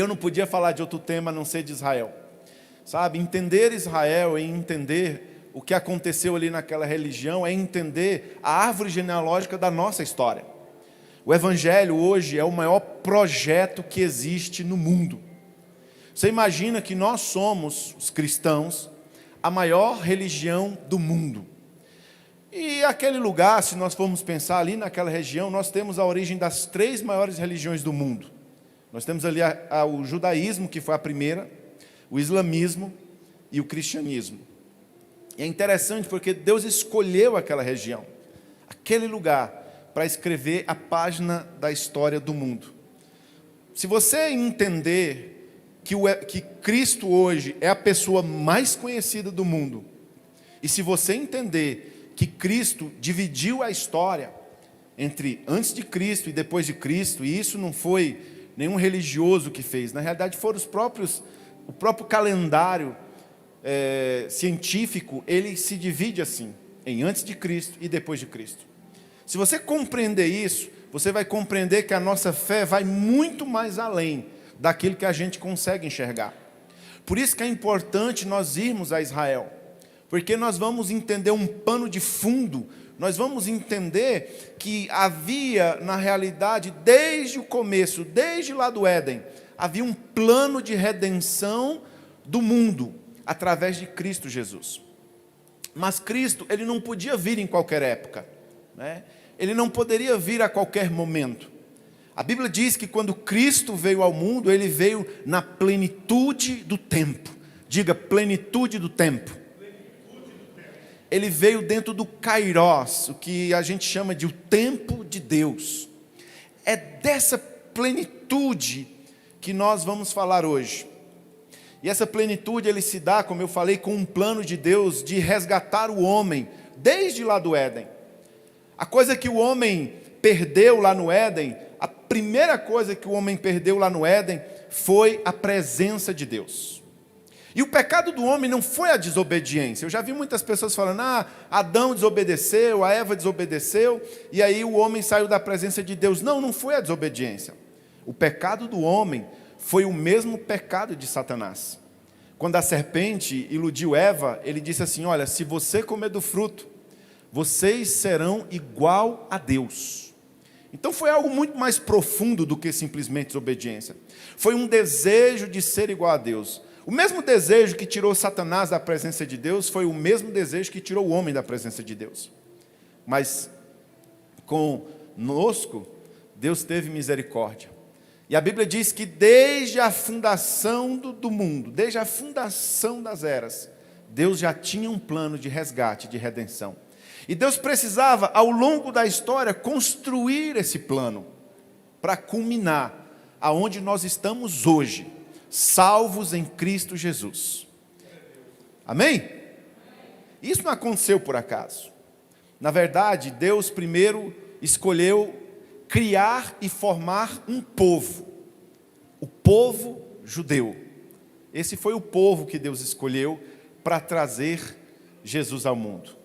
eu não podia falar de outro tema a não ser de Israel. Sabe, entender Israel e entender o que aconteceu ali naquela religião é entender a árvore genealógica da nossa história. O Evangelho hoje é o maior projeto que existe no mundo. Você imagina que nós somos, os cristãos, a maior religião do mundo. E aquele lugar, se nós formos pensar ali naquela região, nós temos a origem das 3 maiores religiões do mundo. Nós temos ali o judaísmo, que foi a primeira, o islamismo e o cristianismo. E é interessante porque Deus escolheu aquela região, aquele lugar, para escrever a página da história do mundo. Se você entender que Cristo hoje é a pessoa mais conhecida do mundo, e se você entender que Cristo dividiu a história entre antes de Cristo e depois de Cristo, e isso não foi nenhum religioso que fez, na realidade foram o próprio calendário científico, ele se divide assim, em antes de Cristo e depois de Cristo. Se você compreender isso, você vai compreender que a nossa fé vai muito mais além daquilo que a gente consegue enxergar. Por isso que é importante nós irmos a Israel, porque nós vamos entender um pano de fundo, nós vamos entender que havia, na realidade, desde o começo, desde lá do Éden, havia um plano de redenção do mundo, através de Cristo Jesus. Mas Cristo, ele não podia vir em qualquer época, né? Ele não poderia vir a qualquer momento. A Bíblia diz que quando Cristo veio ao mundo, ele veio na plenitude do tempo. Diga, plenitude do tempo. Ele veio dentro do Kairos, o que a gente chama de o tempo de Deus. É dessa plenitude que nós vamos falar hoje. E essa plenitude, ele se dá, como eu falei, com um plano de Deus de resgatar o homem, desde lá do Éden. A coisa que o homem perdeu lá no Éden, a primeira coisa que o homem perdeu lá no Éden, foi a presença de Deus. E o pecado do homem não foi a desobediência. Eu já vi muitas pessoas falando, Adão desobedeceu, a Eva desobedeceu, e aí o homem saiu da presença de Deus. Não, não foi a desobediência. O pecado do homem foi o mesmo pecado de Satanás. Quando a serpente iludiu Eva, ele disse assim, olha, se você comer do fruto, vocês serão igual a Deus. Então foi algo muito mais profundo do que simplesmente desobediência. Foi um desejo de ser igual a Deus. O mesmo desejo que tirou Satanás da presença de Deus, foi o mesmo desejo que tirou o homem da presença de Deus. Mas conosco, Deus teve misericórdia. E a Bíblia diz que desde a fundação do mundo, desde a fundação das eras, Deus já tinha um plano de resgate, de redenção. E Deus precisava, ao longo da história, construir esse plano para culminar aonde nós estamos hoje, salvos em Cristo Jesus. Amém? Isso não aconteceu por acaso. Na verdade, Deus primeiro escolheu criar e formar um povo, o povo judeu. Esse foi o povo que Deus escolheu para trazer Jesus ao mundo.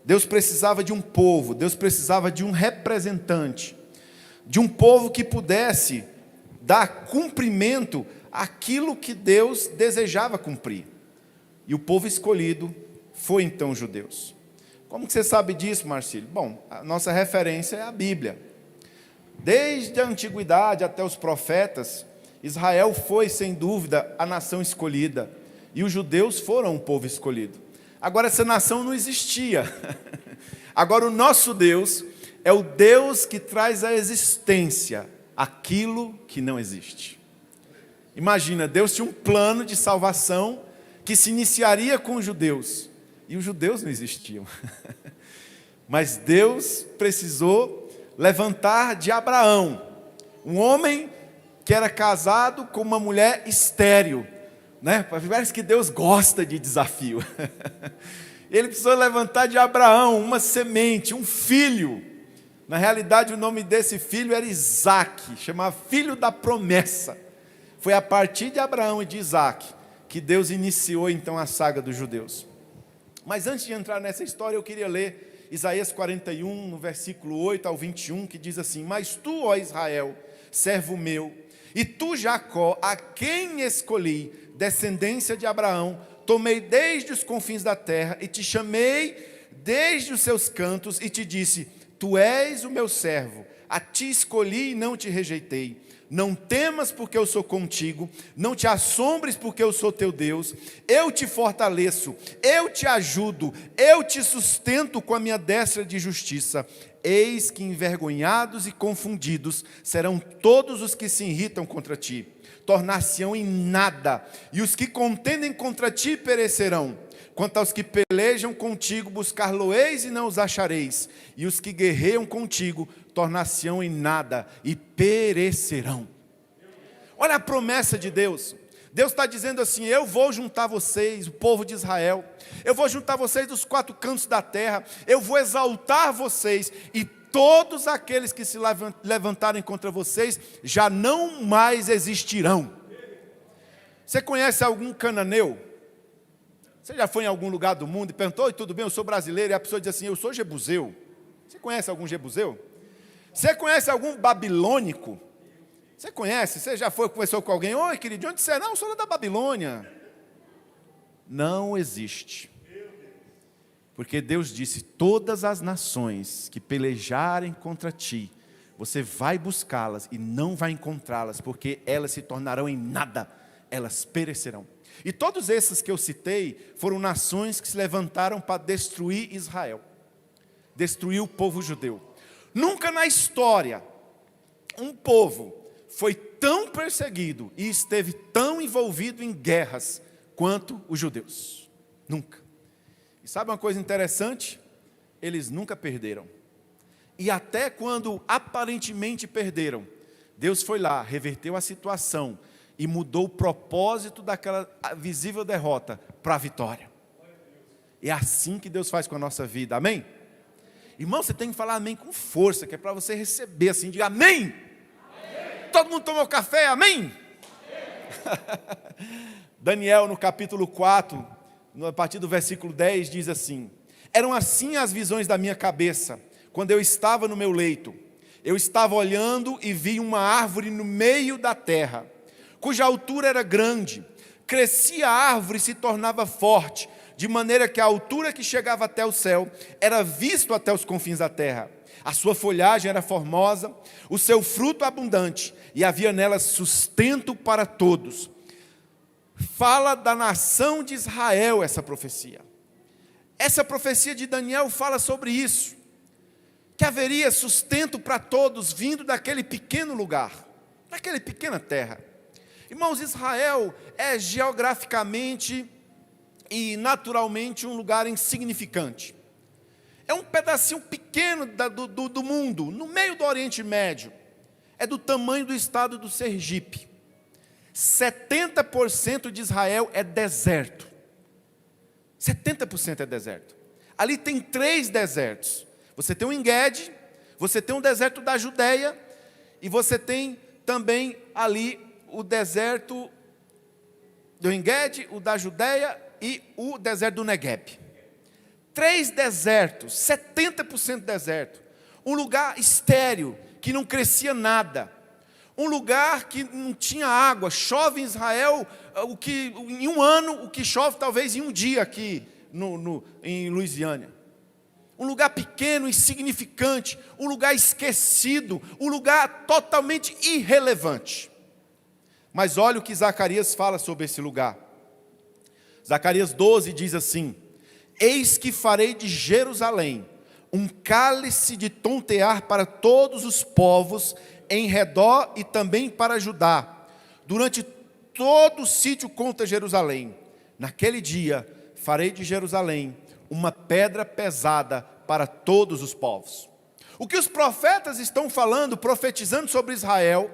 Deus precisava de um povo, Deus precisava de um representante, de um povo que pudesse dar cumprimento àquilo que Deus desejava cumprir. E o povo escolhido foi então os judeus. Como que você sabe disso, Marcílio? Bom, a nossa referência é a Bíblia. Desde a antiguidade até os profetas, Israel foi, sem dúvida, a nação escolhida. E os judeus foram o povo escolhido. Agora, essa nação não existia. Agora, o nosso Deus é o Deus que traz à existência aquilo que não existe. Imagina, Deus tinha um plano de salvação que se iniciaria com os judeus. E os judeus não existiam. Mas Deus precisou levantar de Abraão, um homem que era casado com uma mulher estéril, né? Parece que Deus gosta de desafio. Ele precisou levantar de Abraão uma semente, um filho. Na realidade, o nome desse filho era Isaque, chamava filho da promessa. Foi a partir de Abraão e de Isaque que Deus iniciou então a saga dos judeus. Mas antes de entrar nessa história, eu queria ler Isaías 41, no versículo 8 ao 21, que diz assim: Mas tu, ó Israel, servo meu, E tu, Jacó, a quem escolhi, descendência de Abraão, tomei desde os confins da terra e te chamei desde os seus cantos e te disse: tu és o meu servo, a ti escolhi e não te rejeitei. Não temas, porque eu sou contigo, não te assombres, porque eu sou teu Deus. Eu te fortaleço, eu te ajudo, eu te sustento com a minha destra de justiça. Eis que envergonhados e confundidos serão todos os que se irritam contra ti. Tornar-se-ão em nada, e os que contendem contra ti perecerão. Quanto aos que pelejam contigo, buscar-lo-eis e não os achareis. E os que guerreiam contigo, tornar-se-ão em nada e perecerão. Olha a promessa de Deus. Deus está dizendo assim: eu vou juntar vocês, o povo de Israel. Eu vou juntar vocês dos quatro cantos da terra. Eu vou exaltar vocês. E todos aqueles que se levantarem contra vocês já não mais existirão. Você conhece algum cananeu? Você já foi em algum lugar do mundo e perguntou: oi, tudo bem, eu sou brasileiro? E a pessoa diz assim: eu sou jebuseu. Você conhece algum jebuseu? Você conhece algum babilônico? Você conhece? Você já foi, conversou com alguém? Oi, querido, de onde você é? Não, eu sou da Babilônia. Não existe. Porque Deus disse: todas as nações que pelejarem contra ti, você vai buscá-las e não vai encontrá-las, porque elas se tornarão em nada, elas perecerão. E todos esses que eu citei foram nações que se levantaram para destruir Israel, destruir o povo judeu. Nunca na história um povo foi tão perseguido e esteve tão envolvido em guerras quanto os judeus. Nunca. E sabe uma coisa interessante? Eles nunca perderam. E até quando aparentemente perderam, Deus foi lá, reverteu a situação e mudou o propósito daquela visível derrota para a vitória. É assim que Deus faz com a nossa vida, amém? Irmão, você tem que falar amém com força, que é para você receber assim, diga amém. Amém. Todo mundo tomou café, amém? Daniel, no capítulo 4, a partir do versículo 10, diz assim: eram assim as visões da minha cabeça, quando eu estava no meu leito. Eu estava olhando e vi uma árvore no meio da terra, cuja altura era grande. Crescia a árvore e se tornava forte, de maneira que a altura que chegava até o céu era visto até os confins da terra. A sua folhagem era formosa, o seu fruto abundante, e havia nela sustento para todos. Fala da nação de Israel essa profecia. Essa profecia de Daniel fala sobre isso, que haveria sustento para todos vindo daquele pequeno lugar, daquela pequena terra. Irmãos, Israel é geograficamente e naturalmente um lugar insignificante. É um pedacinho pequeno do mundo, no meio do Oriente Médio. É do tamanho do estado do Sergipe. 70% de Israel é deserto. 70% é deserto. Ali tem 3 desertos. Você tem o En-Gedi, você tem o deserto da Judeia, e você tem também ali o deserto do En-Gedi, o da Judeia e o deserto do Negueb. 3 desertos, 70% deserto. Um lugar estéril, que não crescia nada. Um lugar que não tinha água. Chove em Israel, em um ano, o que chove talvez em um dia aqui em Louisiana. Um lugar pequeno, insignificante, um lugar esquecido, um lugar totalmente irrelevante. Mas olha o que Zacarias fala sobre esse lugar. Zacarias 12 diz assim: eis que farei de Jerusalém um cálice de tontear para todos os povos em redor e também para Judá, durante todo o sítio contra Jerusalém. Naquele dia farei de Jerusalém uma pedra pesada para todos os povos. O que os profetas estão falando, profetizando sobre Israel,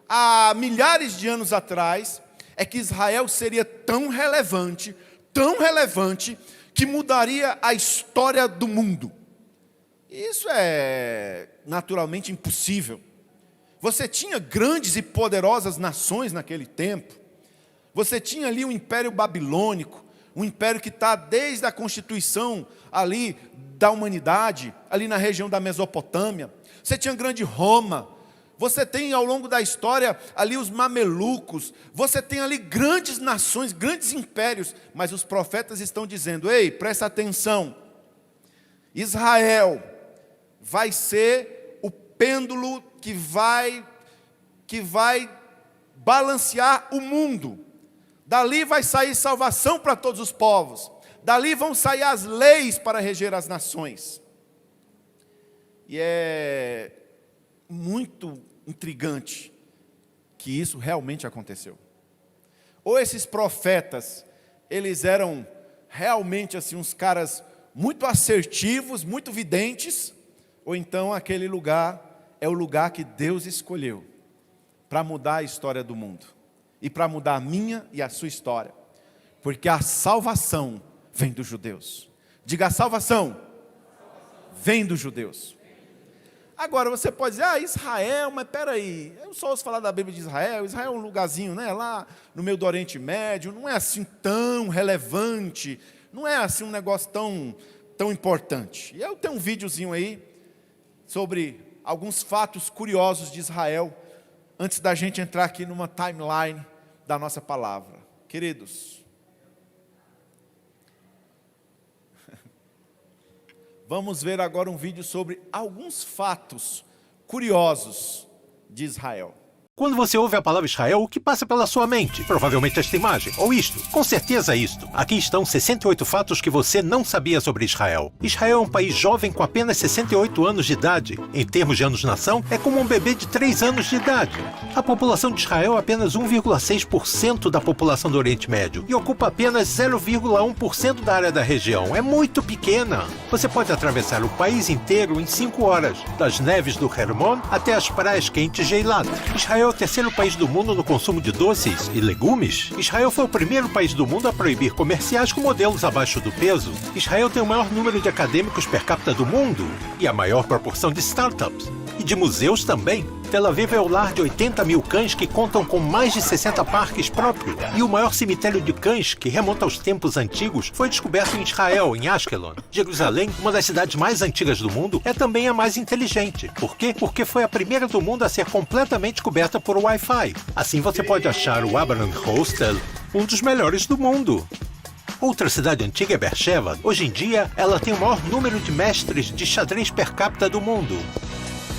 há milhares de anos atrás, é que Israel seria tão relevante, que mudaria a história do mundo. Isso é naturalmente impossível. Você tinha grandes e poderosas nações naquele tempo. Você tinha ali o Império Babilônico, um império que está desde a constituição ali da humanidade, ali na região da Mesopotâmia. Você tinha a grande Roma. você tem ao longo da história ali os mamelucos, você tem ali grandes nações, grandes impérios, mas os profetas estão dizendo: ei, presta atenção, Israel vai ser o pêndulo que vai balancear o mundo. Dali vai sair salvação para todos os povos. Dali vão sair as leis para reger as nações. E é muito intrigante que isso realmente aconteceu. Ou esses profetas, eles eram realmente assim uns caras muito assertivos, muito videntes, ou então aquele lugar é o lugar que Deus escolheu para mudar a história do mundo e para mudar a minha e a sua história, porque a salvação vem dos judeus. Diga: a salvação vem dos judeus. Agora você pode dizer: Israel, mas peraí, eu só ouço falar da Bíblia de Israel. Israel é um lugarzinho, né, lá no meio do Oriente Médio, não é assim tão relevante, não é assim um negócio tão importante. E eu tenho um videozinho aí sobre alguns fatos curiosos de Israel, antes da gente entrar aqui numa timeline da nossa palavra. Queridos, vamos ver agora um vídeo sobre alguns fatos curiosos de Israel. Quando você ouve a palavra Israel, o que passa pela sua mente? Provavelmente esta imagem, ou isto. Com certeza isto. Aqui estão 68 fatos que você não sabia sobre Israel. Israel é um país jovem com apenas 68 anos de idade. Em termos de anos-nação, é como um bebê de 3 anos de idade. A população de Israel é apenas 1,6% da população do Oriente Médio e ocupa apenas 0,1% da área da região. É muito pequena. Você pode atravessar o país inteiro em 5 horas, das neves do Hermon até as praias quentes de Eilat. Israel é o terceiro país do mundo no consumo de doces e legumes. Israel foi o primeiro país do mundo a proibir comerciais com modelos abaixo do peso. Israel tem o maior número de acadêmicos per capita do mundo e a maior proporção de startups. E de museus também. Tel Aviv é o lar de 80 mil cães que contam com mais de 60 parques próprios. E o maior cemitério de cães, que remonta aos tempos antigos, foi descoberto em Israel, em Ashkelon. Jerusalém, uma das cidades mais antigas do mundo, é também a mais inteligente. Por quê? Porque foi a primeira do mundo a ser completamente coberta por Wi-Fi. Assim você pode achar o Abraham Hostel, um dos melhores do mundo. Outra cidade antiga é Beersheba. Hoje em dia, ela tem o maior número de mestres de xadrez per capita do mundo.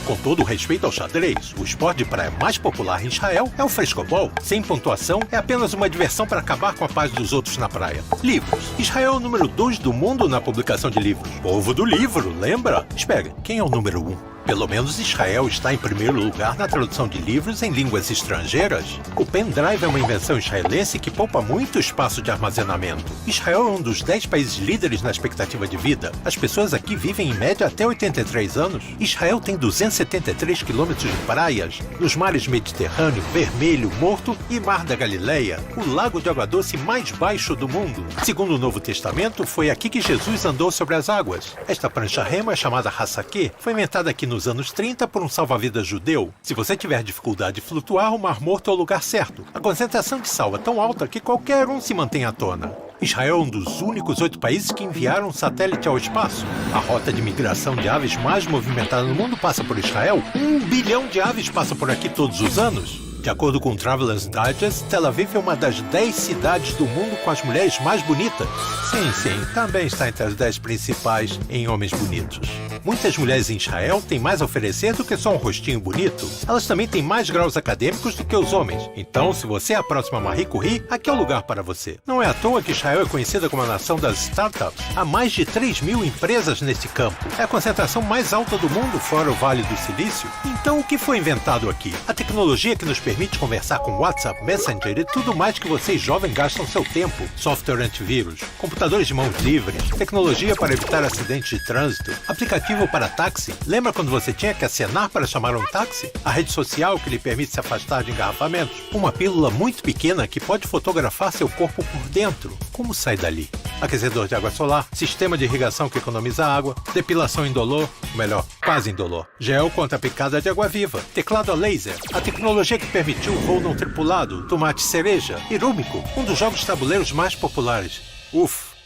Com todo o respeito ao xadrez, o esporte de praia mais popular em Israel é o frescobol. Sem pontuação, é apenas uma diversão para acabar com a paz dos outros na praia. Livros. Israel é o número 2 do mundo na publicação de livros. Povo do livro, lembra? Espera, quem é o número 1? Pelo menos Israel está em primeiro lugar na tradução de livros em línguas estrangeiras. O pendrive é uma invenção israelense que poupa muito espaço de armazenamento. Israel é um dos 10 países líderes na expectativa de vida. As pessoas aqui vivem em média até 83 anos. Israel tem 273 quilômetros de praias, nos mares Mediterrâneo, Vermelho, Morto e Mar da Galileia, o lago de água doce mais baixo do mundo. Segundo o Novo Testamento, foi aqui que Jesus andou sobre as águas. Esta prancha-remo, chamada Hassaquê, foi inventada aqui nos anos 30 por um salva-vidas judeu. Se você tiver dificuldade de flutuar, o Mar Morto é o lugar certo. A concentração de sal é tão alta que qualquer um se mantém à tona. Israel é um dos únicos 8 países que enviaram um satélite ao espaço. A rota de migração de aves mais movimentada no mundo passa por Israel. 1 bilhão de aves passa por aqui todos os anos. De acordo com o Traveler's Digest, Tel Aviv é uma das 10 cidades do mundo com as mulheres mais bonitas. Sim, também está entre as 10 principais em homens bonitos. Muitas mulheres em Israel têm mais a oferecer do que só um rostinho bonito. Elas também têm mais graus acadêmicos do que os homens. Então, se você é a próxima Marie Curie, aqui é o lugar para você. Não é à toa que Israel é conhecida como a nação das startups. Há mais de 3.000 empresas nesse campo. É a concentração mais alta do mundo, fora o Vale do Silício. Então, o que foi inventado aqui? A tecnologia que nos permite conversar com WhatsApp, Messenger e tudo mais que vocês jovens gastam seu tempo. Software antivírus, computadores de mãos livres, tecnologia para evitar acidentes de trânsito, aplicativo para táxi. Lembra quando você tinha que acenar para chamar um táxi? A rede social que lhe permite se afastar de engarrafamentos. Uma pílula muito pequena que pode fotografar seu corpo por dentro. Como sai dali? Aquecedor de água solar, sistema de irrigação que economiza água, depilação indolor, ou melhor, quase indolor, gel contra a picada de água viva, teclado a laser, a tecnologia que permitiu o voo não tripulado, tomate cereja e Rúbico, um dos jogos de tabuleiros mais populares.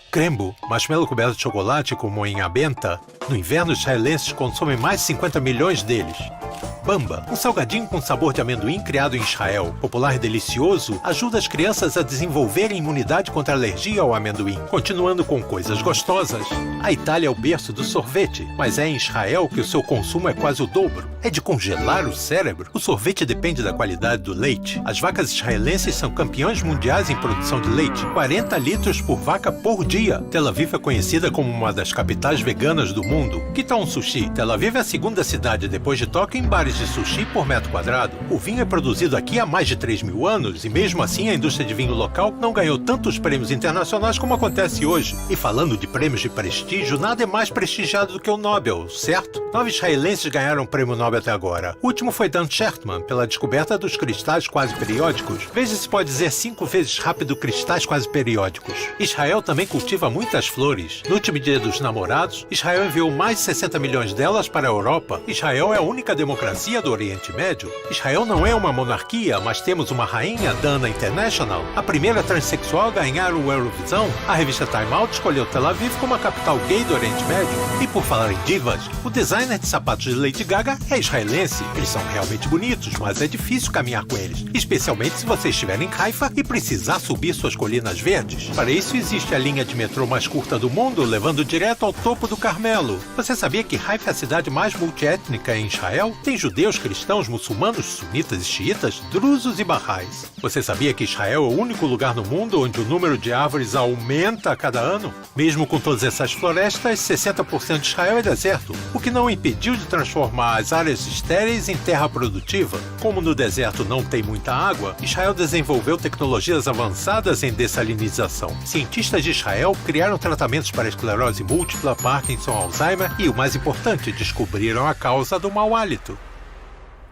Crembo, marshmallow coberto de chocolate com moinha benta. No inverno, os israelenses consomem mais de 50 milhões deles. Bamba, um salgadinho com sabor de amendoim criado em Israel. Popular e delicioso, ajuda as crianças a desenvolverem imunidade contra a alergia ao amendoim. Continuando com coisas gostosas, a Itália é o berço do sorvete, mas é em Israel que o seu consumo é quase o dobro. É de congelar o cérebro. O sorvete depende da qualidade do leite. As vacas israelenses são campeãs mundiais em produção de leite, 40 litros por vaca por dia. Tel Aviv é conhecida como uma das capitais veganas do mundo. Que tal um sushi? Tel Aviv é a segunda cidade depois de Tóquio em bares de sushi por metro quadrado. O vinho é produzido aqui há mais de 3.000 anos e mesmo assim a indústria de vinho local não ganhou tantos prêmios internacionais como acontece hoje. E falando de prêmios de prestígio, nada é mais prestigiado do que o Nobel, certo? 9 israelenses ganharam o prêmio Nobel até agora. O último foi Dan Schertman, pela descoberta dos cristais quase periódicos. Veja se pode dizer 5 vezes rápido cristais quase periódicos. Israel também cultiva muitas flores. No último dia dos namorados, Israel enviou mais de 60 milhões delas para a Europa. Israel é a única democracia do Oriente Médio. Israel não é uma monarquia, mas temos uma rainha, Dana International, a primeira transexual a ganhar o Eurovisão. A revista Time Out escolheu Tel Aviv como a capital gay do Oriente Médio. E por falar em divas, o designer de sapatos de Lady Gaga é israelense. Eles são realmente bonitos, mas é difícil caminhar com eles, especialmente se você estiver em Haifa e precisar subir suas colinas verdes. Para isso existe a linha de metrô mais curta do mundo, levando direto ao topo do Carmelo. Você sabia que Haifa é a cidade mais multiétnica em Israel? Tem judeus, cristãos, muçulmanos, sunitas e xiitas, drusos e barrais. Você sabia que Israel é o único lugar no mundo onde o número de árvores aumenta a cada ano? Mesmo com todas essas florestas, 60% de Israel é deserto, o que não impediu de transformar as áreas estéreis em terra produtiva. Como no deserto não tem muita água, Israel desenvolveu tecnologias avançadas em dessalinização. Cientistas de Israel criaram tratamentos para esclerose múltipla, Parkinson, Alzheimer e, o mais importante, descobriram a causa do mau hálito.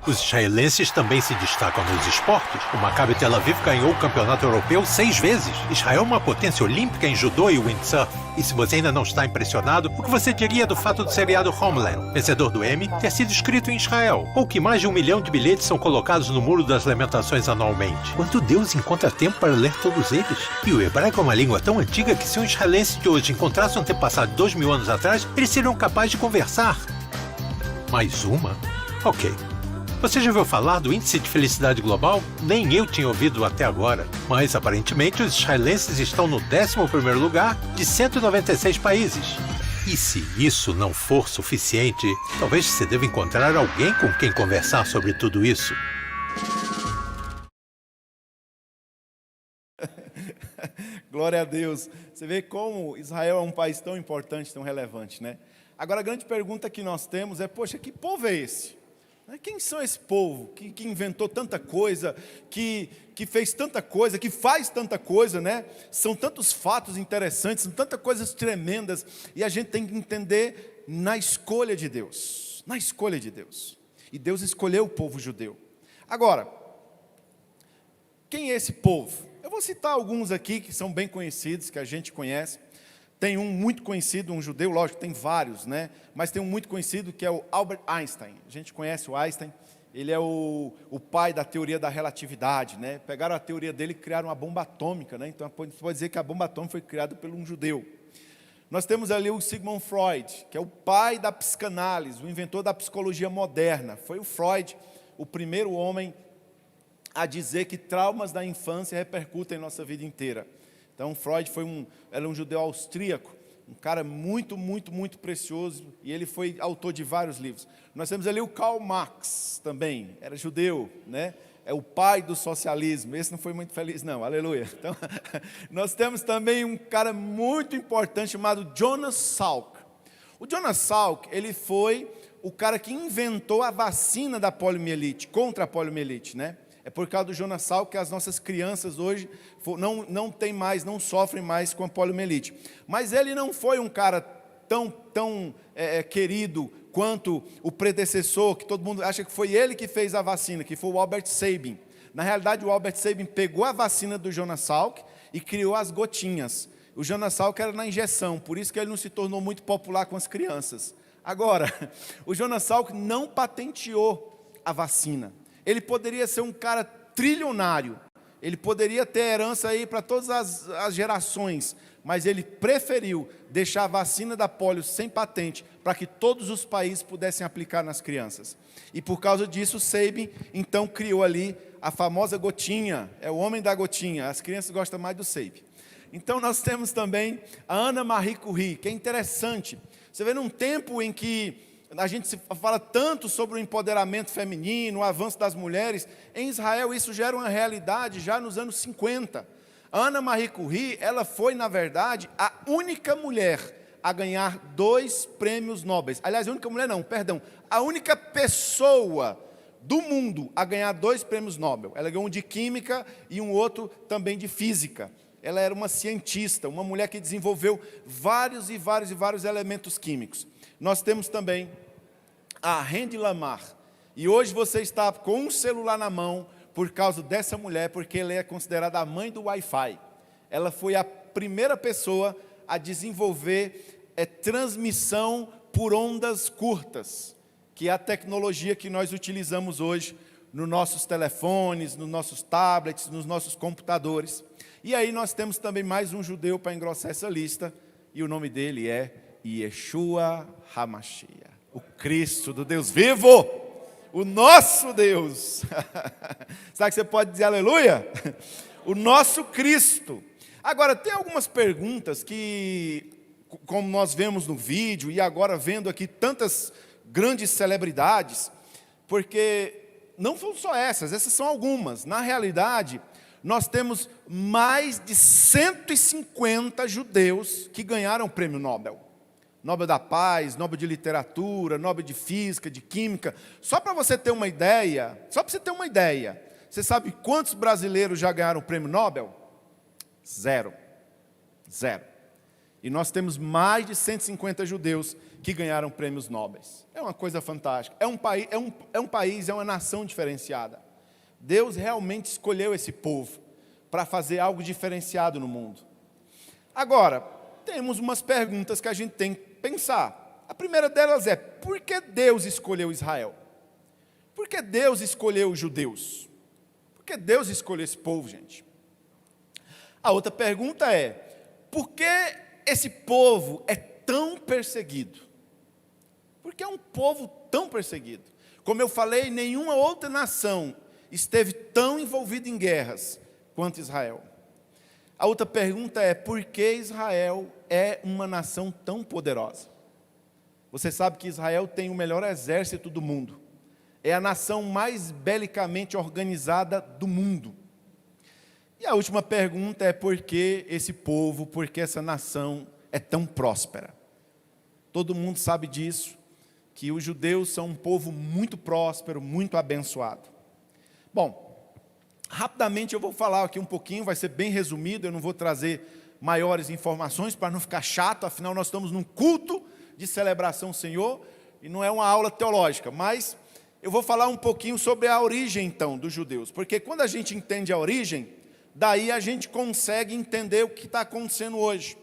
Os israelenses também se destacam nos esportes. O Maccabi Tel Aviv ganhou o campeonato europeu 6 vezes. Israel é uma potência olímpica em judô e windsurf. E se você ainda não está impressionado, o que você diria do fato do seriado Homeland, vencedor do Emmy, ter sido escrito em Israel? Ou que mais de 1 milhão de bilhetes são colocados no Muro das Lamentações anualmente? Quando Deus encontra tempo para ler todos eles? E o hebraico é uma língua tão antiga que se um israelense de hoje encontrasse um antepassado 2.000 anos atrás, eles seriam capazes de conversar. Mais uma? Ok. Você já ouviu falar do Índice de Felicidade Global? Nem eu tinha ouvido até agora. Mas, aparentemente, os israelenses estão no 11º lugar de 196 países. E se isso não for suficiente, talvez você deva encontrar alguém com quem conversar sobre tudo isso. Glória a Deus. Você vê como Israel é um país tão importante, tão relevante, né? Agora, a grande pergunta que nós temos é, poxa, que povo é esse? Quem são esse povo que inventou tanta coisa, que fez tanta coisa, que faz tanta coisa, né? São tantos fatos interessantes, são tantas coisas tremendas, e a gente tem que entender na escolha de Deus, na escolha de Deus. E Deus escolheu o povo judeu. Agora, quem é esse povo? Eu vou citar alguns aqui que são bem conhecidos, que a gente conhece. Tem um muito conhecido, um judeu, lógico, tem vários, né? Mas tem um muito conhecido que é o Albert Einstein. A gente conhece o Einstein, ele é o pai da teoria da relatividade, né? Pegaram a teoria dele e criaram uma bomba atômica, né? Então pode dizer que a bomba atômica foi criada por um judeu. Nós temos ali o Sigmund Freud, que é o pai da psicanálise, o inventor da psicologia moderna. Foi o Freud, o primeiro homem a dizer que traumas da infância repercutem em nossa vida inteira. Então, Freud era um judeu austríaco, um cara muito, muito, muito precioso, e ele foi autor de vários livros. Nós temos ali o Karl Marx também, era judeu, né? É o pai do socialismo. Esse não foi muito feliz, não, aleluia. Então, nós temos também um cara muito importante chamado Jonas Salk. O Jonas Salk, ele foi o cara que inventou a vacina da poliomielite, contra a poliomielite, né? É por causa do Jonas Salk que as nossas crianças hoje não sofrem mais com a poliomielite. Mas ele não foi um cara tão querido quanto o predecessor, que todo mundo acha que foi ele que fez a vacina, que foi o Albert Sabin. Na realidade, o Albert Sabin pegou a vacina do Jonas Salk e criou as gotinhas. O Jonas Salk era na injeção, por isso que ele não se tornou muito popular com as crianças. Agora, o Jonas Salk não patenteou a vacina. Ele poderia ser um cara trilionário, Ele poderia ter herança aí para todas as gerações, mas ele preferiu deixar a vacina da polio sem patente, para que todos os países pudessem aplicar nas crianças. E por causa disso, o Sabin, então, criou ali a famosa gotinha, é o homem da gotinha, as crianças gostam mais do Sabin. Então, nós temos também a Ana Marie Curie, que é interessante. Você vê num tempo em que a gente se fala tanto sobre o empoderamento feminino, o avanço das mulheres, em Israel isso já era uma realidade já nos anos 50. A Ana Marie Curie, ela foi, na verdade, a única mulher a ganhar 2 prêmios Nobel. Aliás, a única mulher não, perdão, a única pessoa do mundo a ganhar 2 prêmios Nobel. Ela ganhou um de química e um outro também de física. Ela era uma cientista, uma mulher que desenvolveu vários elementos químicos. Nós temos também a Hedy Lamarr. E hoje você está com um celular na mão por causa dessa mulher, porque ela é considerada a mãe do Wi-Fi. Ela foi a primeira pessoa a desenvolver transmissão por ondas curtas, que é a tecnologia que nós utilizamos hoje nos nossos telefones, nos nossos tablets, nos nossos computadores. E aí nós temos também mais um judeu para engrossar essa lista, e o nome dele é Yeshua HaMashiach, o Cristo do Deus vivo, o nosso Deus. Sabe que você pode dizer aleluia? O nosso Cristo. Agora, tem algumas perguntas que, como nós vemos no vídeo, e agora vendo aqui tantas grandes celebridades, porque não são só essas são algumas. Na realidade, nós temos mais de 150 judeus que ganharam o prêmio Nobel. Nobel da Paz, Nobel de Literatura, Nobel de Física, de Química. Só para você ter uma ideia, você sabe quantos brasileiros já ganharam o prêmio Nobel? Zero. E nós temos mais de 150 judeus que ganharam prêmios Nobel. É uma coisa fantástica. É um país, é uma nação diferenciada. Deus realmente escolheu esse povo para fazer algo diferenciado no mundo. Agora, temos umas perguntas que a gente tem que pensar. A primeira delas é, por que Deus escolheu Israel? Por que Deus escolheu os judeus? Por que Deus escolheu esse povo, gente? A outra pergunta é, por que esse povo é tão perseguido? Por que é um povo tão perseguido? Como eu falei, nenhuma outra nação esteve tão envolvida em guerras quanto Israel. A outra pergunta é, por que Israel é uma nação tão poderosa? Você sabe que Israel tem o melhor exército do mundo. É a nação mais belicamente organizada do mundo. E a última pergunta é, por que esse povo, por que essa nação é tão próspera? Todo mundo sabe disso, que os judeus são um povo muito próspero, muito abençoado. Bom, rapidamente eu vou falar aqui um pouquinho, vai ser bem resumido, eu não vou trazer maiores informações para não ficar chato, afinal nós estamos num culto de celebração ao Senhor, e não é uma aula teológica, mas eu vou falar um pouquinho sobre a origem então dos judeus, porque quando a gente entende a origem, daí a gente consegue entender o que está acontecendo hoje.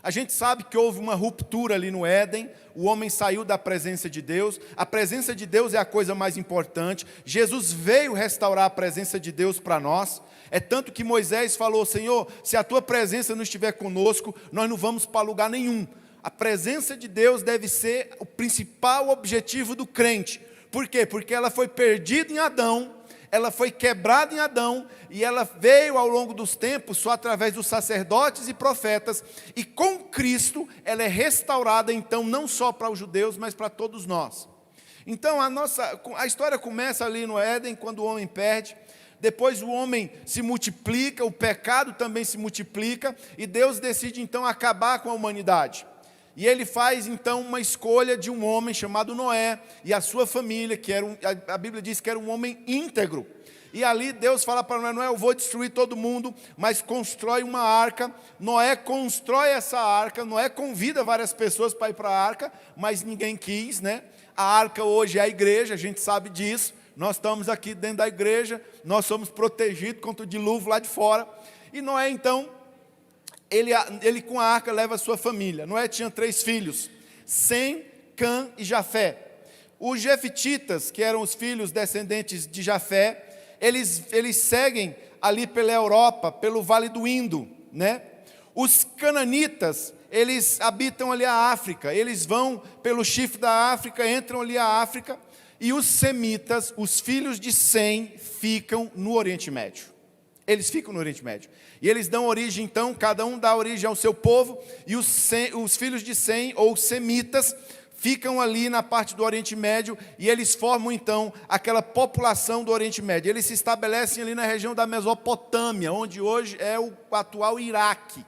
A gente sabe que houve uma ruptura ali no Éden, o homem saiu da presença de Deus, a presença de Deus é a coisa mais importante, Jesus veio restaurar a presença de Deus para nós, é tanto que Moisés falou, Senhor, se a tua presença não estiver conosco, nós não vamos para lugar nenhum. A presença de Deus deve ser o principal objetivo do crente. Por quê? Porque ela foi perdida em Adão, ela foi quebrada em Adão, e ela veio ao longo dos tempos só através dos sacerdotes e profetas, e com Cristo ela é restaurada então não só para os judeus, mas para todos nós. Então a história começa ali no Éden, quando o homem perde, depois o homem se multiplica, o pecado também se multiplica, e Deus decide então acabar com a humanidade. E ele faz então uma escolha de um homem chamado Noé e a sua família, que era a Bíblia diz que era um homem íntegro. E ali Deus fala para Noé, eu vou destruir todo mundo, mas constrói uma arca. Noé constrói essa arca, Noé convida várias pessoas para ir para a arca, mas ninguém quis, né? A arca hoje é a igreja, a gente sabe disso. Nós estamos aqui dentro da igreja, nós somos protegidos contra o dilúvio lá de fora. E Noé então, ele com a arca leva a sua família. Noé tinha 3 filhos, Sem, Cã e Jafé. Os jefititas, que eram os filhos descendentes de Jafé, eles seguem ali pela Europa, pelo Vale do Indo, né? Os cananitas, eles habitam ali a África, eles vão pelo chifre da África, entram ali a África, e os semitas, os filhos de Sem, ficam no Oriente Médio. Eles ficam no Oriente Médio. E eles dão origem, então, cada um dá origem ao seu povo, e os filhos de Sem, ou semitas, ficam ali na parte do Oriente Médio, e eles formam, então, aquela população do Oriente Médio. Eles se estabelecem ali na região da Mesopotâmia, onde hoje é o atual Iraque.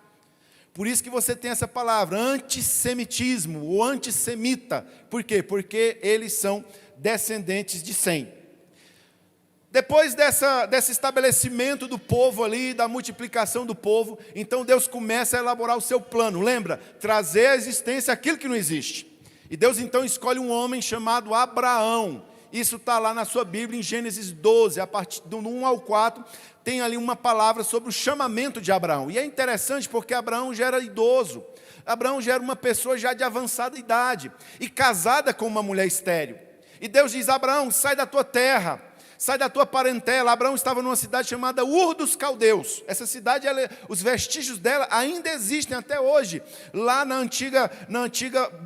Por isso que você tem essa palavra, antissemitismo, ou antissemita. Por quê? Porque eles são descendentes de Sem. Depois desse estabelecimento do povo ali, da multiplicação do povo, então Deus começa a elaborar o seu plano. Lembra? Trazer à existência aquilo que não existe. E Deus então escolhe um homem chamado Abraão. Isso está lá na sua Bíblia, em Gênesis 12, a partir do 1 ao 4, tem ali uma palavra sobre o chamamento de Abraão. E é interessante porque Abraão já era idoso. Abraão já era uma pessoa já de avançada idade e casada com uma mulher estéril. E Deus diz: Abraão, sai da tua terra, sai da tua parentela. Abraão estava numa cidade chamada Ur dos Caldeus. Essa cidade, os vestígios dela ainda existem até hoje, lá na antiga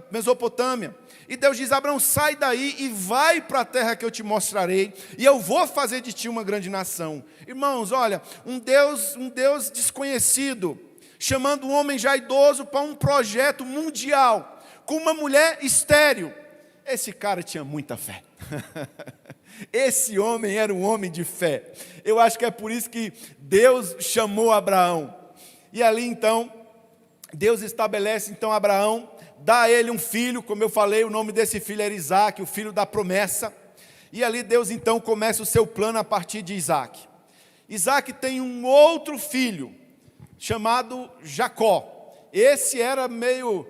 Mesopotâmia. E Deus diz: Abraão, sai daí e vai para a terra que eu te mostrarei, e eu vou fazer de ti uma grande nação. Irmãos, olha, um Deus desconhecido, chamando um homem já idoso para um projeto mundial, com uma mulher estéril. Esse cara tinha muita fé. Esse homem era um homem de fé. Eu acho que é por isso que Deus chamou Abraão. E ali então, Deus estabelece então Abraão, dá a ele um filho, como eu falei, o nome desse filho era Isaque, o filho da promessa. E ali Deus então começa o seu plano a partir de Isaque. Isaque tem um outro filho, chamado Jacó. Esse era meio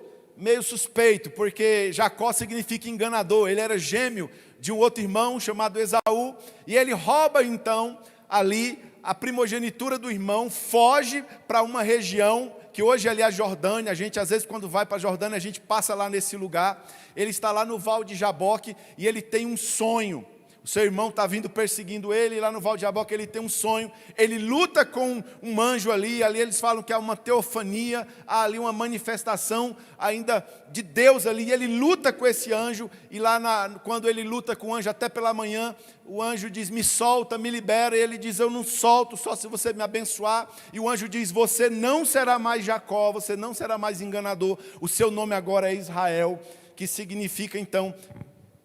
suspeito, porque Jacó significa enganador. Ele era gêmeo de um outro irmão chamado Esaú, e ele rouba então ali a primogenitura do irmão, foge para uma região que hoje ali é a Jordânia. A gente às vezes quando vai para a Jordânia, a gente passa lá nesse lugar. Ele está lá no Val de Jaboque e ele tem um sonho. O seu irmão está vindo perseguindo ele, e lá no Val de Jaboque ele tem um sonho. Ele luta com um anjo ali eles falam que há uma teofania, há ali uma manifestação ainda de Deus ali, e ele luta com esse anjo, e lá quando ele luta com o anjo até pela manhã, o anjo diz: me solta, me libera, e ele diz: eu não solto, só se você me abençoar. E o anjo diz: você não será mais Jacó, você não será mais enganador, o seu nome agora é Israel, que significa então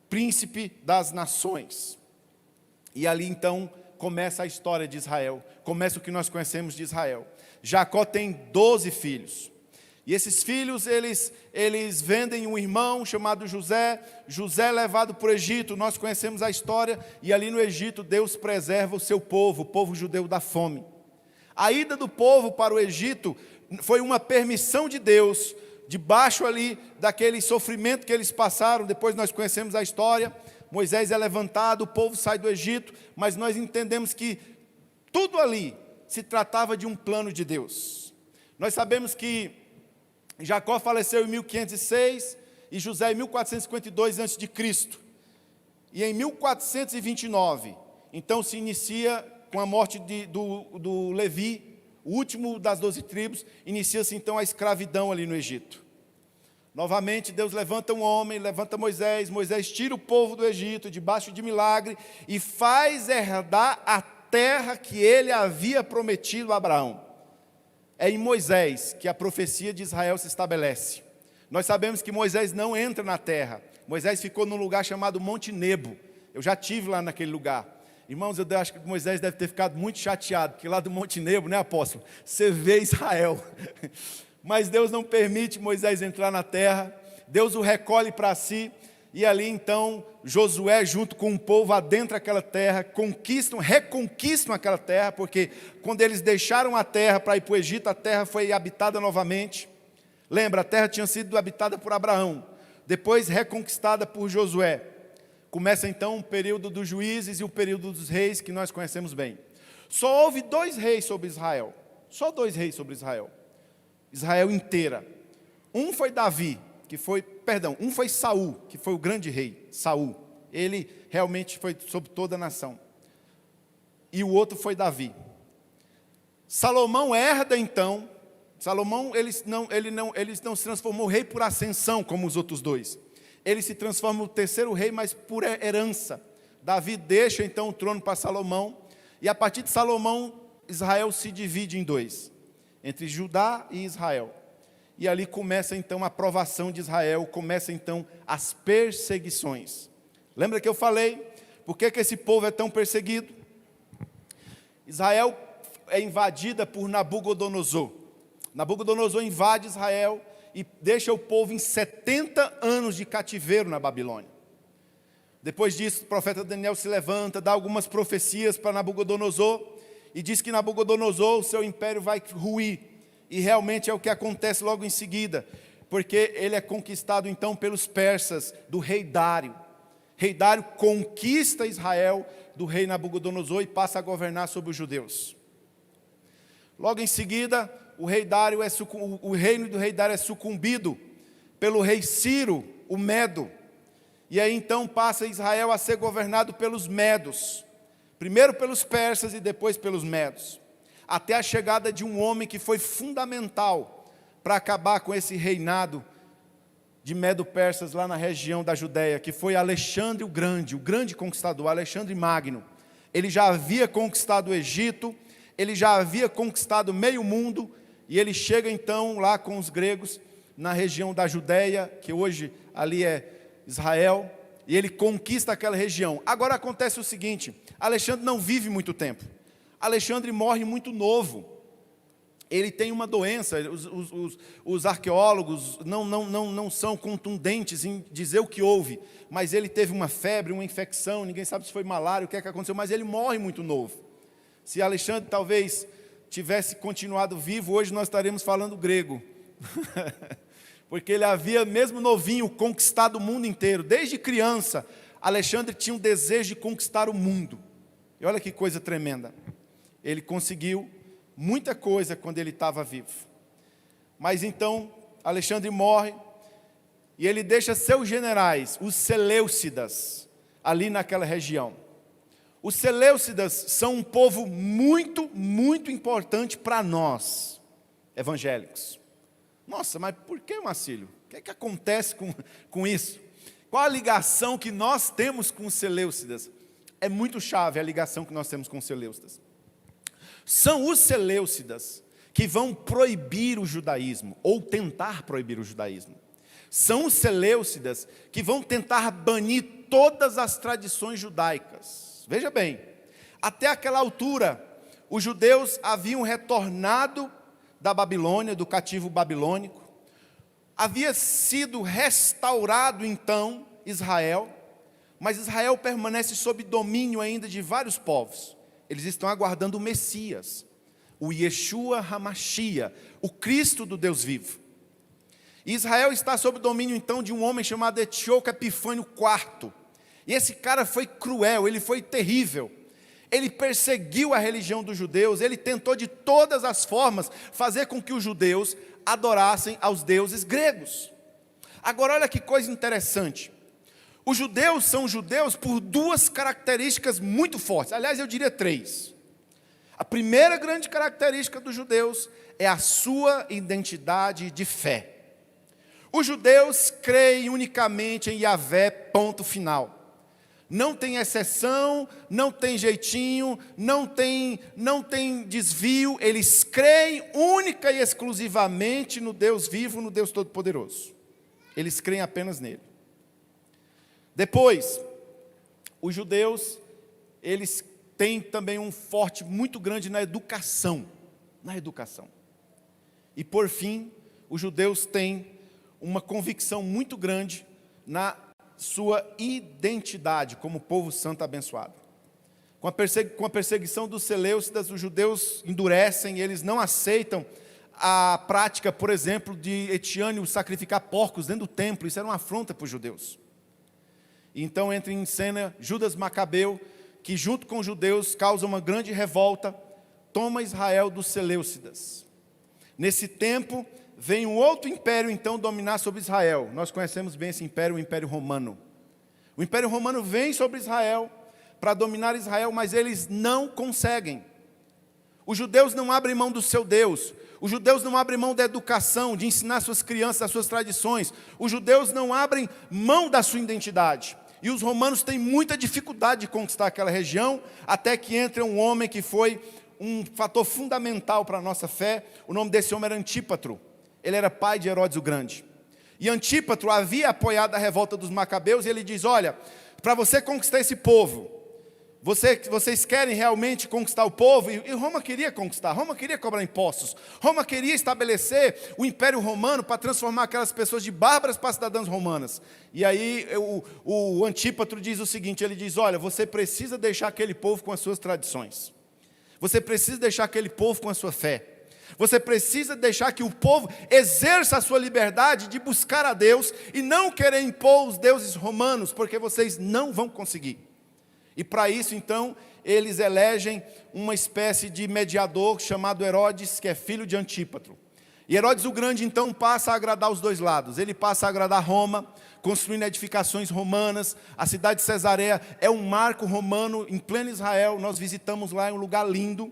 príncipe das nações. E ali então começa a história de Israel, começa o que nós conhecemos de Israel. Jacó tem 12 filhos, e esses filhos eles vendem um irmão chamado José. José é levado para o Egito, nós conhecemos a história, e ali no Egito Deus preserva o seu povo, o povo judeu da fome. A ida do povo para o Egito foi uma permissão de Deus, debaixo ali daquele sofrimento que eles passaram. Depois nós conhecemos a história. Moisés é levantado, o povo sai do Egito, mas nós entendemos que tudo ali se tratava de um plano de Deus. Nós sabemos que Jacó faleceu em 1506 e José em 1452 a.C. E em 1429, então se inicia com a morte do Levi, o último das 12 tribos, inicia-se então a escravidão ali no Egito. Novamente Deus levanta um homem, levanta Moisés. Moisés tira o povo do Egito debaixo de milagre e faz herdar a terra que ele havia prometido a Abraão. É em Moisés que a profecia de Israel se estabelece. Nós sabemos que Moisés não entra na terra. Moisés ficou num lugar chamado Monte Nebo. Eu já estive lá naquele lugar. Irmãos, eu acho que Moisés deve ter ficado muito chateado, porque lá do Monte Nebo, né, apóstolo? Você vê Israel. Mas Deus não permite Moisés entrar na terra. Deus o recolhe para si. E ali então, Josué junto com o povo adentra aquela terra, reconquistam aquela terra, porque quando eles deixaram a terra para ir para o Egito, a terra foi habitada novamente. Lembra, a terra tinha sido habitada por Abraão, depois reconquistada por Josué. Começa então o período dos juízes e o período dos reis, que nós conhecemos bem. Só houve 2 reis sobre Israel. Só 2 reis sobre Israel. Israel inteira. Um foi Saul, que foi o grande rei, Saul. Ele realmente foi sobre toda a nação. E o outro foi Davi. Salomão herda então. Salomão, ele não se transformou rei por ascensão, como os outros dois. Ele se transforma no terceiro rei, mas por herança. Davi deixa então o trono para Salomão, e a partir de Salomão, Israel se divide em dois, entre Judá e Israel. E ali começa então a provação de Israel, começa então as perseguições. Lembra que eu falei, por que esse povo é tão perseguido? Israel é invadida por Nabucodonosor. Nabucodonosor invade Israel e deixa o povo em 70 anos de cativeiro na Babilônia. Depois disso, o profeta Daniel se levanta, dá algumas profecias para Nabucodonosor e diz que Nabucodonosor, o seu império vai ruir. E realmente é o que acontece logo em seguida, porque ele é conquistado então pelos persas, do rei Dário. Rei Dário conquista Israel do rei Nabucodonosor e passa a governar sobre os judeus. Logo em seguida, o reino do rei Dário é sucumbido pelo rei Ciro, o Medo. E aí então passa Israel a ser governado pelos medos. Primeiro pelos persas e depois pelos medos. Até a chegada de um homem que foi fundamental para acabar com esse reinado de Medo-persas lá na região da Judéia, que foi Alexandre o grande conquistador, Alexandre Magno. Ele já havia conquistado o Egito, ele já havia conquistado meio mundo, e ele chega então lá com os gregos, na região da Judéia, que hoje ali é Israel, e ele conquista aquela região. Agora acontece o seguinte, Alexandre não vive muito tempo. Alexandre morre muito novo. Ele tem uma doença, os arqueólogos não são contundentes em dizer o que houve, mas ele teve uma febre, uma infecção, ninguém sabe se foi malária, o que é que aconteceu, mas ele morre muito novo. Se Alexandre talvez tivesse continuado vivo, hoje nós estaremos falando grego. Porque ele havia, mesmo novinho, conquistado o mundo inteiro. Desde criança, Alexandre tinha um desejo de conquistar o mundo. E olha que coisa tremenda. Ele conseguiu muita coisa quando ele estava vivo. Mas então, Alexandre morre, e ele deixa seus generais, os Seleucidas, ali naquela região. Os Seleucidas são um povo muito, muito importante para nós, evangélicos. Nossa, mas por que, Marcílio? O que é que acontece com isso? Qual a ligação que nós temos com os Seleucidas? É muito chave a ligação que nós temos com os Seleucidas. São os Seleucidas que vão proibir o judaísmo, ou tentar proibir o judaísmo. São os Seleucidas que vão tentar banir todas as tradições judaicas. Veja bem, até aquela altura, os judeus haviam retornado da Babilônia, do cativo babilônico. Havia sido restaurado então Israel, mas Israel permanece sob domínio ainda de vários povos. Eles estão aguardando o Messias, o Yeshua HaMashiach, o Cristo do Deus vivo. E Israel está sob domínio então de um homem chamado Etíoco Epifânio IV. E esse cara foi cruel, ele foi terrível. Ele perseguiu a religião dos judeus, ele tentou de todas as formas fazer com que os judeus adorassem aos deuses gregos. Agora olha que coisa interessante. Os judeus são judeus por duas características muito fortes. Aliás, eu diria três. A primeira grande característica dos judeus é a sua identidade de fé. Os judeus creem unicamente em Yahvé, ponto final. Não tem exceção, não tem jeitinho, não tem desvio. Eles creem única e exclusivamente no Deus vivo, no Deus Todo-Poderoso. Eles creem apenas nele. Depois, os judeus, eles têm também um forte muito grande na educação. Na educação. E por fim, os judeus têm uma convicção muito grande na sua identidade como povo santo abençoado. Com a perseguição dos Seleucidas, os judeus endurecem, eles não aceitam a prática, por exemplo, de Etiânio sacrificar porcos dentro do templo. Isso era uma afronta para os judeus. Então entra em cena Judas Macabeu, que junto com os judeus causa uma grande revolta, toma Israel dos Seleucidas. Nesse tempo, vem um outro império então dominar sobre Israel. Nós conhecemos bem esse império, o Império Romano. O Império Romano vem sobre Israel para dominar Israel, mas eles não conseguem. Os judeus não abrem mão do seu Deus. Os judeus não abrem mão da educação, de ensinar suas crianças as suas tradições. Os judeus não abrem mão da sua identidade. E os romanos têm muita dificuldade de conquistar aquela região, até que entra um homem que foi um fator fundamental para a nossa fé. O nome desse homem era Antípatro. Ele era pai de Herodes o Grande. E Antípatro havia apoiado a revolta dos Macabeus, e ele diz, olha, para você conquistar esse povo, vocês querem realmente conquistar o povo? E Roma queria conquistar, Roma queria cobrar impostos, Roma queria estabelecer o Império Romano para transformar aquelas pessoas de bárbaras para cidadãs romanas. E aí o Antípatro diz o seguinte, ele diz, olha, você precisa deixar aquele povo com as suas tradições, você precisa deixar aquele povo com a sua fé, você precisa deixar que o povo exerça a sua liberdade de buscar a Deus e não querer impor os deuses romanos, porque vocês não vão conseguir. E para isso, então, eles elegem uma espécie de mediador chamado Herodes, que é filho de Antípatro. E Herodes o Grande, então, passa a agradar os dois lados. Ele passa a agradar Roma, construindo edificações romanas. A cidade de Cesareia é um marco romano em pleno Israel. Nós visitamos lá, é um lugar lindo.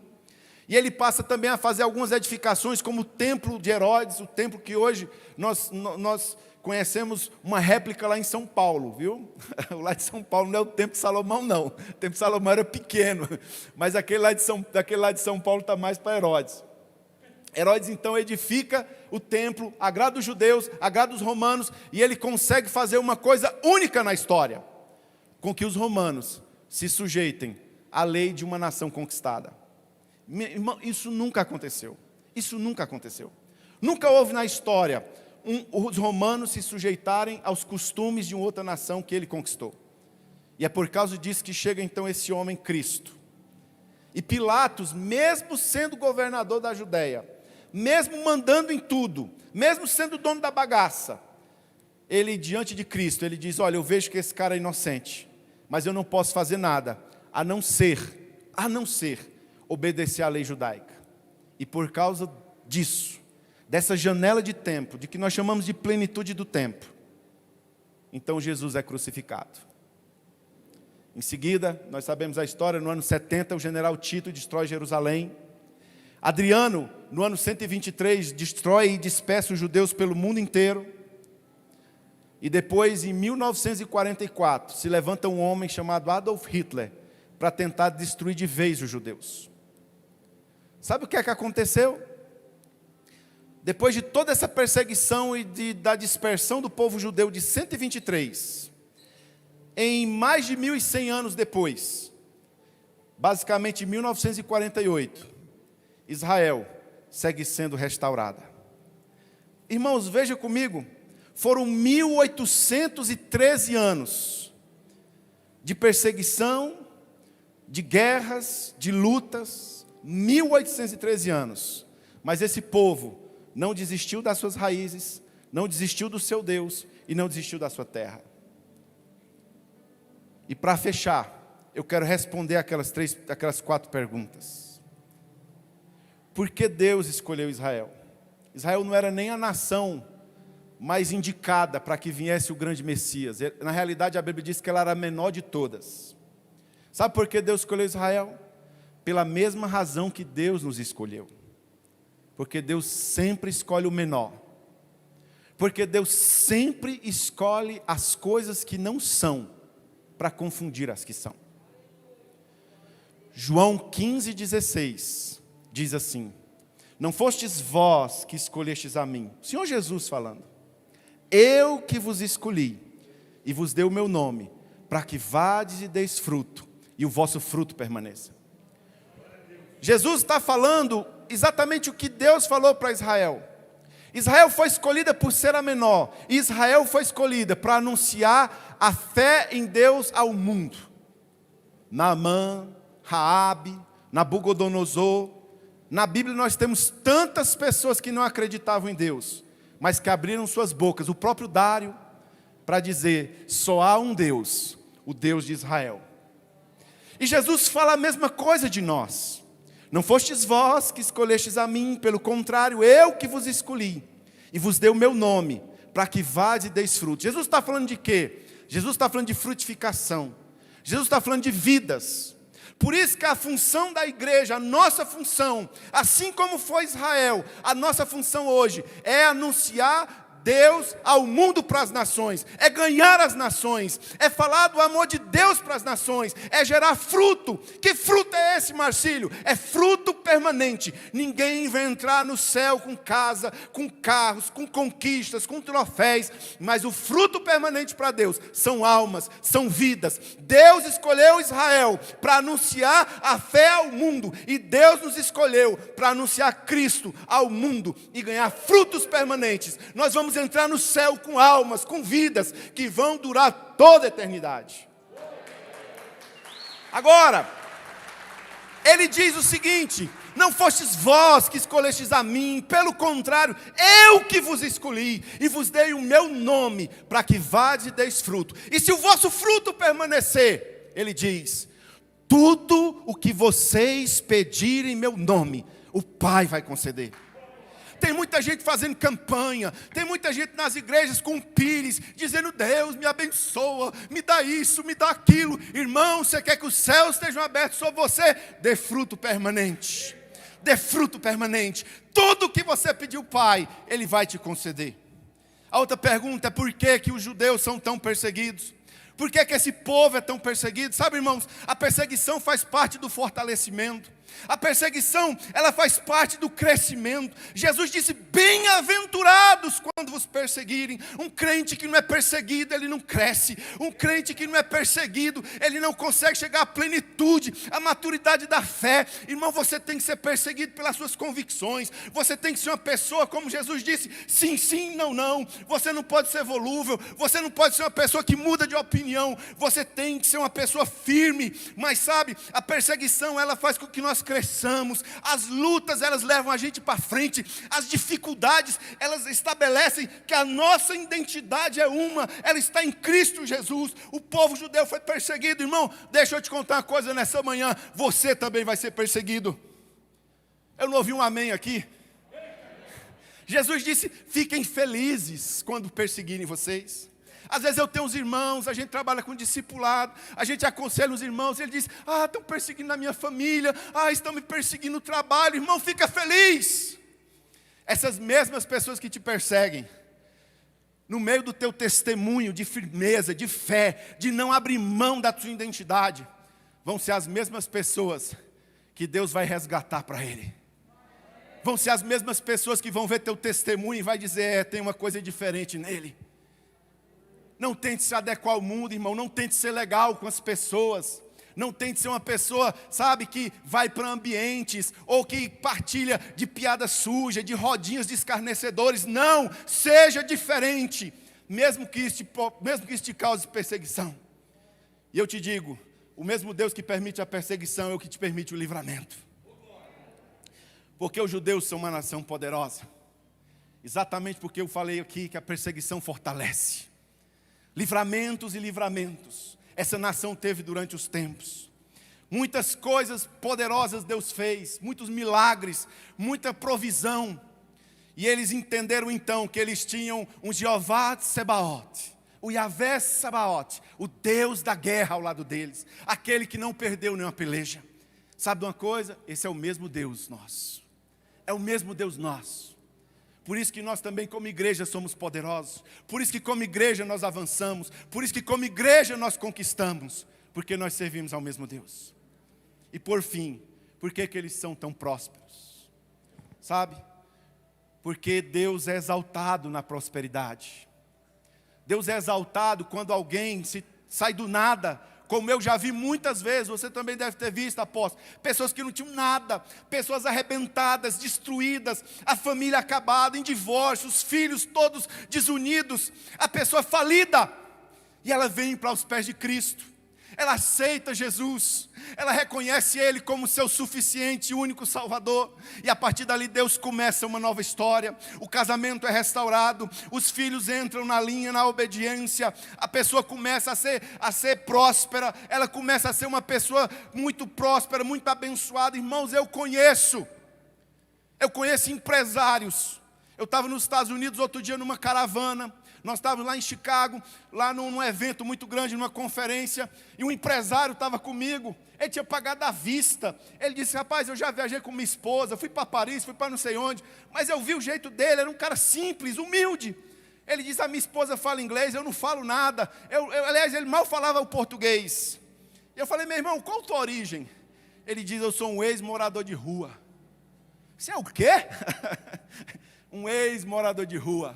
E ele passa também a fazer algumas edificações, como o templo de Herodes, o templo que hoje nós conhecemos uma réplica lá em São Paulo, viu? Lá de São Paulo não é o templo de Salomão, não. O templo de Salomão era pequeno, mas aquele lá de São Paulo está mais para Herodes. Herodes então edifica o templo, agrada os judeus, agrada os romanos, e ele consegue fazer uma coisa única na história, com que os romanos se sujeitem à lei de uma nação conquistada. Isso nunca aconteceu. Isso nunca aconteceu. Nunca houve na história os romanos se sujeitarem aos costumes de uma outra nação que ele conquistou. E é por causa disso que chega então esse homem Cristo. E Pilatos, mesmo sendo governador da Judéia, mesmo mandando em tudo, mesmo sendo dono da bagaça, ele diante de Cristo, ele diz, olha, eu vejo que esse cara é inocente, mas eu não posso fazer nada, a não ser obedecer à lei judaica. E por causa disso, dessa janela de tempo, de que nós chamamos de plenitude do tempo, então Jesus é crucificado. Em seguida, nós sabemos a história, no ano 70, o general Tito destrói Jerusalém. Adriano, no ano 123, destrói e dispersa os judeus pelo mundo inteiro. E depois, em 1944, se levanta um homem chamado Adolf Hitler, para tentar destruir de vez os judeus. Sabe o que é que aconteceu? Depois de toda essa perseguição e da dispersão do povo judeu de 123, em mais de 1.100 anos depois, basicamente em 1948, Israel segue sendo restaurada. Irmãos, veja comigo, foram 1.813 anos de perseguição, de guerras, de lutas, 1.813 anos, mas esse povo não desistiu das suas raízes, não desistiu do seu Deus e não desistiu da sua terra. E para fechar, eu quero responder aquelas 4 perguntas. Por que Deus escolheu Israel? Israel não era nem a nação mais indicada para que viesse o grande Messias. Na realidade, a Bíblia diz que ela era a menor de todas. Sabe por que Deus escolheu Israel? Pela mesma razão que Deus nos escolheu. Porque Deus sempre escolhe o menor. Porque Deus sempre escolhe as coisas que não são, para confundir as que são. João 15,16 diz assim: não fostes vós que escolhestes a mim, o Senhor Jesus falando, eu que vos escolhi, e vos dei o meu nome, para que vades e deis fruto, e o vosso fruto permaneça. Jesus está falando exatamente o que Deus falou para Israel. Israel foi escolhida por ser a menor. E Israel foi escolhida para anunciar a fé em Deus ao mundo. Naamã, Raabe, Nabucodonosor. Na Bíblia nós temos tantas pessoas que não acreditavam em Deus, mas que abriram suas bocas, o próprio Dário, para dizer, só há um Deus, o Deus de Israel. E Jesus fala a mesma coisa de nós. Não fostes vós que escolhestes a mim, pelo contrário, eu que vos escolhi, e vos dei o meu nome, para que vades e deis fruto. Jesus está falando de quê? Jesus está falando de frutificação. Jesus está falando de vidas. Por isso que a função da igreja, a nossa função, assim como foi Israel, a nossa função hoje é anunciar Deus ao mundo para as nações, é ganhar as nações, é falar do amor de Deus para as nações, é gerar fruto. Que fruto é esse, Marcílio? É fruto permanente. Ninguém vai entrar no céu com casa, com carros, com conquistas, com troféus, mas o fruto permanente para Deus são almas, são vidas. Deus escolheu Israel para anunciar a fé ao mundo, e Deus nos escolheu para anunciar Cristo ao mundo e ganhar frutos permanentes. Nós vamos entrar no céu com almas, com vidas que vão durar toda a eternidade. Agora, ele diz o seguinte: não fostes vós que escolhestes a mim, pelo contrário, eu que vos escolhi e vos dei o meu nome, para que vades e deis fruto. E se o vosso fruto permanecer, ele diz, tudo o que vocês pedirem em meu nome, o Pai vai conceder. Tem muita gente fazendo campanha, tem muita gente nas igrejas com pires, dizendo, Deus me abençoa, me dá isso, me dá aquilo. Irmão, você quer que os céus estejam abertos sobre você? Dê fruto permanente. Dê fruto permanente. Tudo que você pediu, Pai, Ele vai te conceder. A outra pergunta é, por que os judeus são tão perseguidos? Por que esse povo é tão perseguido? Sabe, irmãos, a perseguição faz parte do fortalecimento. A perseguição, ela faz parte do crescimento. Jesus disse, bem-aventurados quando vos perseguirem. Um crente que não é perseguido, ele não cresce. Um crente que não é perseguido, ele não consegue chegar à plenitude, à maturidade da fé. Irmão, você tem que ser perseguido pelas suas convicções. Você tem que ser uma pessoa, como Jesus disse, sim, sim, não, não. Você não pode ser volúvel. Você não pode ser uma pessoa que muda de opinião. Você tem que ser uma pessoa firme. Mas sabe, a perseguição, ela faz com que nós cresçamos, as lutas elas levam a gente para frente, as dificuldades elas estabelecem que a nossa identidade é uma, ela está em Cristo Jesus. O povo judeu foi perseguido, irmão, deixa eu te contar uma coisa nessa manhã, você também vai ser perseguido. Eu não ouvi um amém aqui. Jesus disse, fiquem felizes quando perseguirem vocês. Às vezes eu tenho uns irmãos, a gente trabalha com discipulado, a gente aconselha os irmãos, ele diz, estão perseguindo a minha família, estão me perseguindo no trabalho. Irmão, fica feliz. Essas mesmas pessoas que te perseguem, no meio do teu testemunho de firmeza, de fé, de não abrir mão da tua identidade, vão ser as mesmas pessoas que Deus vai resgatar para Ele. Vão ser as mesmas pessoas que vão ver teu testemunho e vai dizer, tem uma coisa diferente nele. Não tente se adequar ao mundo, irmão. Não tente ser legal com as pessoas. Não tente ser uma pessoa, sabe, que vai para ambientes ou que partilha de piada suja, de rodinhas de escarnecedores. Não, seja diferente, mesmo que isso te cause perseguição. E eu te digo, o mesmo Deus que permite a perseguição é o que te permite o livramento. Porque os judeus são uma nação poderosa. Exatamente porque eu falei aqui que a perseguição fortalece. Livramentos e livramentos essa nação teve durante os tempos. Muitas coisas poderosas Deus fez, muitos milagres, muita provisão. E eles entenderam então que eles tinham um Jeová Sebaote, o Yahvé Sabaote, o Deus da guerra ao lado deles, aquele que não perdeu nenhuma peleja. Sabe de uma coisa? Esse é o mesmo Deus nosso. É o mesmo Deus nosso. Por isso que nós também como igreja somos poderosos. Por isso que como igreja nós avançamos. Por isso que como igreja nós conquistamos. Porque nós servimos ao mesmo Deus. E por fim, por que eles são tão prósperos? Sabe? Porque Deus é exaltado na prosperidade. Deus é exaltado quando alguém sai do nada. Como eu já vi muitas vezes, você também deve ter visto, apóstolo, pessoas que não tinham nada, pessoas arrebentadas, destruídas, a família acabada, em divórcio, os filhos todos desunidos, a pessoa falida, e ela vem para os pés de Cristo. Ela aceita Jesus, ela reconhece Ele como seu suficiente e único Salvador. E a partir dali Deus começa uma nova história. O casamento é restaurado, os filhos entram na linha, na obediência. A pessoa começa a ser próspera, ela começa a ser uma pessoa muito próspera, muito abençoada. Irmãos, eu conheço empresários. Eu estava nos Estados Unidos outro dia numa caravana. Nós estávamos lá em Chicago, lá num evento muito grande, numa conferência. E um empresário estava comigo. Ele tinha pagado à vista. Ele disse, rapaz, eu já viajei com minha esposa, fui para Paris, fui para não sei onde. Mas eu vi o jeito dele, era um cara simples, humilde. Ele disse, a minha esposa fala inglês, eu não falo nada. Aliás, ele mal falava o português. Eu falei, meu irmão, qual a tua origem? Ele diz, eu sou um ex-morador de rua. Você é o quê? Um ex-morador de rua.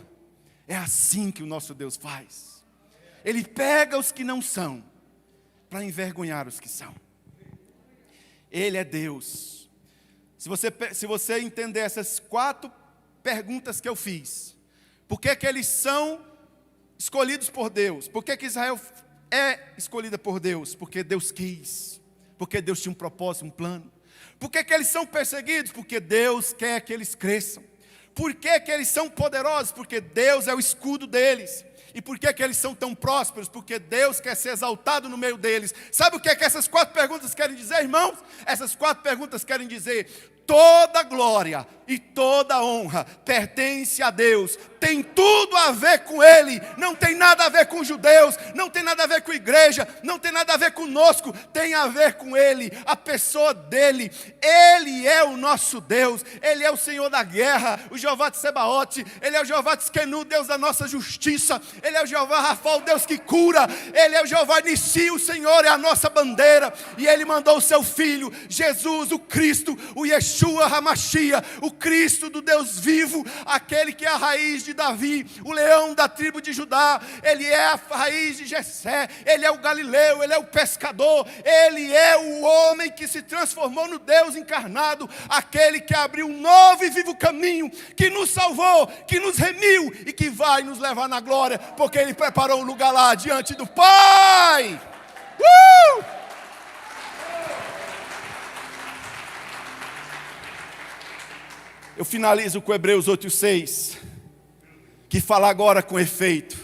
É assim que o nosso Deus faz. Ele pega os que não são, para envergonhar os que são. Ele é Deus. Se você entender essas 4 perguntas que eu fiz, por que eles são escolhidos por Deus? Por que Israel é escolhida por Deus? Porque Deus quis. Porque Deus tinha um propósito, um plano. Por que eles são perseguidos? Porque Deus quer que eles cresçam. Por que eles são poderosos? Porque Deus é o escudo deles. E por que eles são tão prósperos? Porque Deus quer ser exaltado no meio deles. Sabe o que essas 4 perguntas querem dizer, irmãos? Essas 4 perguntas querem dizer: toda glória e toda honra pertence a Deus. Tem tudo a ver com Ele. Não tem nada a ver com os judeus. Não tem nada a ver com a igreja. Não tem nada a ver conosco. Tem a ver com Ele. A pessoa dEle. Ele é o nosso Deus. Ele é o Senhor da guerra. O Jeová de Sebaote. Ele é o Jeová de Tsidkenu, Deus da nossa justiça. Ele é o Jeová Rafa, o Deus que cura. Ele é o Jeová Nissi, o Senhor é a nossa bandeira. E Ele mandou o seu Filho, Jesus, o Cristo, o Yeshua HaMashiach, o Cristo do Deus vivo, aquele que é a raiz de Davi, o leão da tribo de Judá. Ele é a raiz de Jessé. Ele é o Galileu, ele é o pescador. Ele é o homem que se transformou no Deus encarnado, aquele que abriu um novo e vivo caminho, que nos salvou, que nos remiu e que vai nos levar na glória, porque Ele preparou um lugar lá diante do Pai. Eu finalizo com Hebreus 8:6, que fala agora com efeito.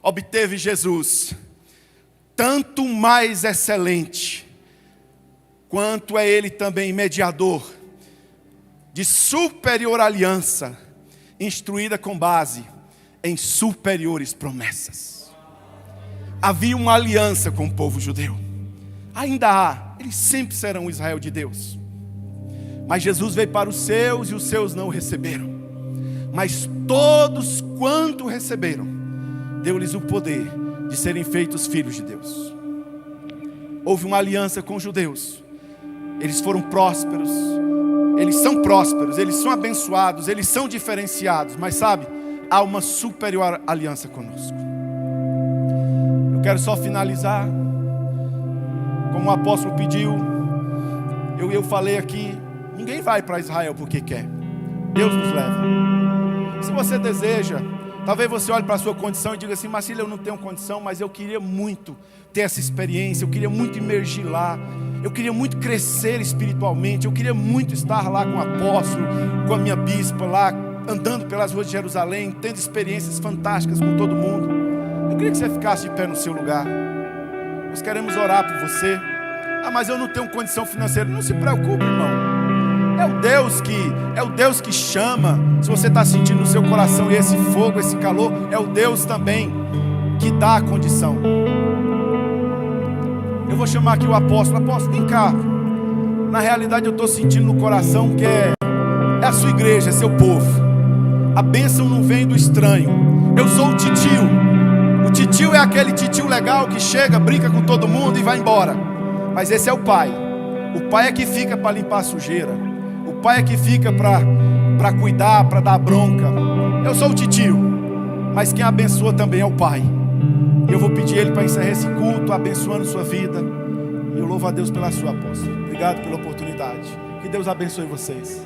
Obteve Jesus, tanto mais excelente, quanto é Ele também mediador, de superior aliança, instruída com base em superiores promessas. Havia uma aliança com o povo judeu. Ainda há, eles sempre serão o Israel de Deus. Mas Jesus veio para os seus e os seus não o receberam. Mas todos quanto receberam, deu-lhes o poder de serem feitos filhos de Deus. Houve uma aliança com os judeus. Eles foram prósperos. Eles são abençoados, eles são diferenciados. Mas sabe, há uma superior aliança conosco. Eu quero só finalizar, como o apóstolo pediu. Eu falei aqui, ninguém vai para Israel porque quer. Deus nos leva. Se você deseja, talvez você olhe para a sua condição e diga assim: Marcílio, eu não tenho condição, mas eu queria muito ter essa experiência, eu queria muito imergir lá, eu queria muito crescer espiritualmente, eu queria muito estar lá com o apóstolo, com a minha bispa lá, andando pelas ruas de Jerusalém, tendo experiências fantásticas com todo mundo. Eu queria que você ficasse de pé no seu lugar. Nós queremos orar por você. Mas eu não tenho condição financeira. Não se preocupe, irmão. É o Deus que chama. Se você está sentindo no seu coração esse fogo, esse calor, é o Deus também que dá a condição. Eu vou chamar aqui o apóstolo. Apóstolo, vem cá. Na realidade eu estou sentindo no coração que é a sua igreja, é seu povo. A bênção não vem do estranho. Eu sou o titio. O titio é aquele titio legal que chega, brinca com todo mundo e vai embora. Mas esse é o pai. O pai é que fica para limpar a sujeira. O pai é que fica para cuidar, para dar bronca. Eu sou o titio, mas quem abençoa também é o pai. Eu vou pedir ele para encerrar esse culto, abençoando sua vida. E eu louvo a Deus pela sua apóstolo. Obrigado pela oportunidade. Que Deus abençoe vocês.